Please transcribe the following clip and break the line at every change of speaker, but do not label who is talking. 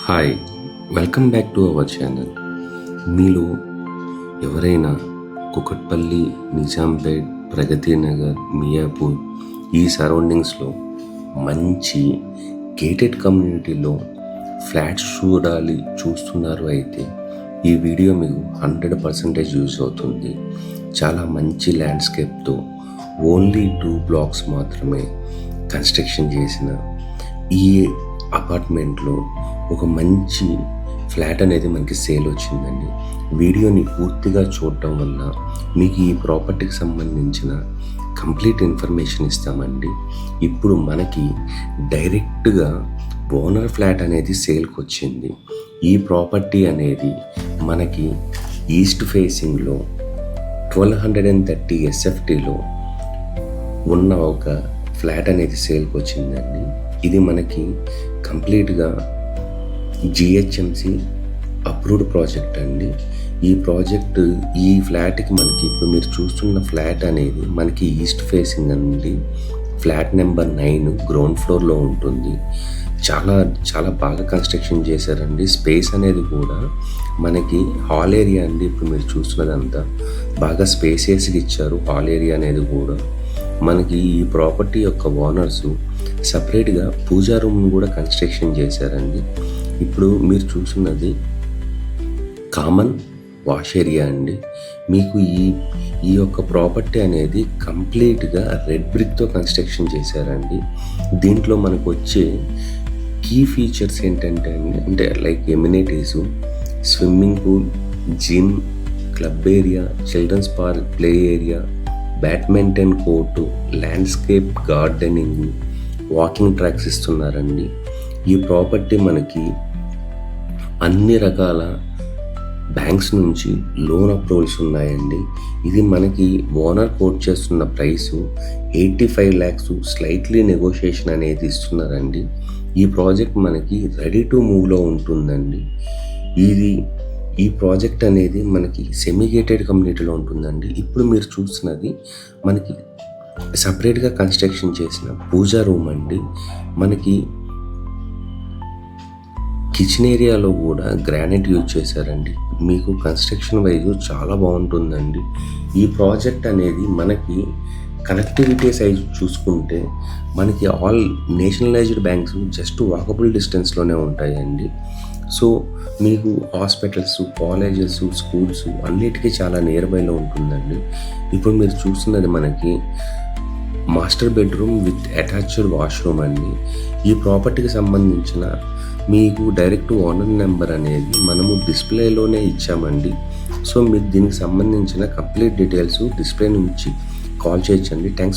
Hi, welcome back to our channel. మీలో ఎవరైనా కుకట్పల్లి, నిజాంపేట్, ప్రగతి నగర్, మియాపూర్ ఈ సరౌండింగ్స్లో మంచి గేటెడ్ కమ్యూనిటీలో ఫ్లాట్స్ చూస్తున్నారు అయితే ఈ వీడియో మీకు 100% యూజ్ అవుతుంది. చాలా మంచి ల్యాండ్స్కేప్తో ఓన్లీ 2 బ్లాక్స్ మాత్రమే కన్స్ట్రక్షన్ చేసిన ఈ అపార్ట్మెంట్లో ఒక మంచి ఫ్లాట్ అనేది మనకి సేల్ వచ్చిందండి. వీడియోని పూర్తిగా చూడటం వల్ల మీకు ఈ ప్రాపర్టీకి సంబంధించిన కంప్లీట్ ఇన్ఫర్మేషన్ ఇస్తామండి. ఇప్పుడు మనకి డైరెక్ట్గా ఓనర్ ఫ్లాట్ అనేది సేల్కి వచ్చింది. ఈ ప్రాపర్టీ అనేది మనకి ఈస్ట్ ఫేసింగ్లో 1230 SFTలో ఉన్న ఒక ఫ్లాట్ అనేది సేల్కి వచ్చిందండి. ఇది మనకి కంప్లీట్గా GHMC అప్రూవ్డ్ ప్రాజెక్ట్ అండి. ఈ ప్రాజెక్ట్ ఈ ఫ్లాట్కి మనకి ఇప్పుడు మీరు చూస్తున్న ఫ్లాట్ అనేది మనకి ఈస్ట్ ఫేసింగ్ అండి. ఫ్లాట్ నెంబర్ 9 గ్రౌండ్ ఫ్లోర్లో ఉంటుంది. చాలా చాలా బాగా కన్స్ట్రక్షన్ చేశారండి. స్పేస్ అనేది కూడా మనకి హాల్ ఏరియా అండి. ఇప్పుడు మీరు చూస్తున్నదంతా బాగా స్పేసియస్గా ఇచ్చారు. హాల్ ఏరియా అనేది కూడా మనకి ఈ ప్రాపర్టీ యొక్క ఓనర్స్ సపరేట్గా పూజా రూమ్ను కూడా కన్స్ట్రక్షన్ చేశారండి. ఇప్పుడు మీరు చూస్తున్నది కామన్ వాష్ ఏరియా అండి. మీకు ఈ యొక్క ప్రాపర్టీ అనేది కంప్లీట్గా రెడ్ బ్రిక్తో కన్స్ట్రక్షన్ చేశారండి. దీంట్లో మనకు వచ్చే కీ ఫీచర్స్ ఏంటంటే అంటే like amenities, swimming pool, gym, club area, children's park, play area, badminton court, landscape gardening, walking tracks ఇస్తున్నారండి. ఈ ప్రాపర్టీ మనకి అన్ని రకాల బ్యాంక్స్ నుంచి లోన్ అప్రూవల్స్ ఉన్నాయండి. ఇది మనకి ఓనర్ కోట్ చేస్తున్న ప్రైసు 85 lakhs, స్లైట్లీ నెగోషియేషన్ అనేది ఇస్తున్నారండి. ఈ ప్రాజెక్ట్ మనకి రెడీ టు మూవ్లో ఉంటుందండి. ఈ ప్రాజెక్ట్ అనేది మనకి సెమీ గేటెడ్ కమ్యూనిటీలో ఉంటుందండి. ఇప్పుడు మీరు చూస్తున్నది మనకి సపరేట్గా కన్స్ట్రక్షన్ చేసిన పూజా రూమ్ అండి. మనకి కిచెన్ ఏరియాలో కూడా గ్రానైట్ యూజ్ చేశారండి. మీకు కన్స్ట్రక్షన్ వైజ్ చాలా బాగుంటుందండి. ఈ ప్రాజెక్ట్ అనేది మనకి కనెక్టివిటీ సైజ్ చూసుకుంటే మనకి all nationalised banks just walkable డిస్టెన్స్లోనే ఉంటాయండి. సో మీకు హాస్పిటల్స్, కాలేజెస్, స్కూల్స్ అన్నిటికీ చాలా నియర్ బైలో ఉంటుందండి. ఇప్పుడు మీరు చూస్తున్నది మనకి master bedroom with attached washroom అండి. ఈ ప్రాపర్టీకి సంబంధించిన మీకు డైరెక్ట్ ఓనర్ నెంబర్ అనేది మనము డిస్ప్లేలోనే ఇచ్చామండి. సో మీరు దీనికి సంబంధించిన కంప్లీట్ డీటెయిల్స్ డిస్ప్లే నుంచి కాల్ చేయొచ్చండి. థ్యాంక్స్.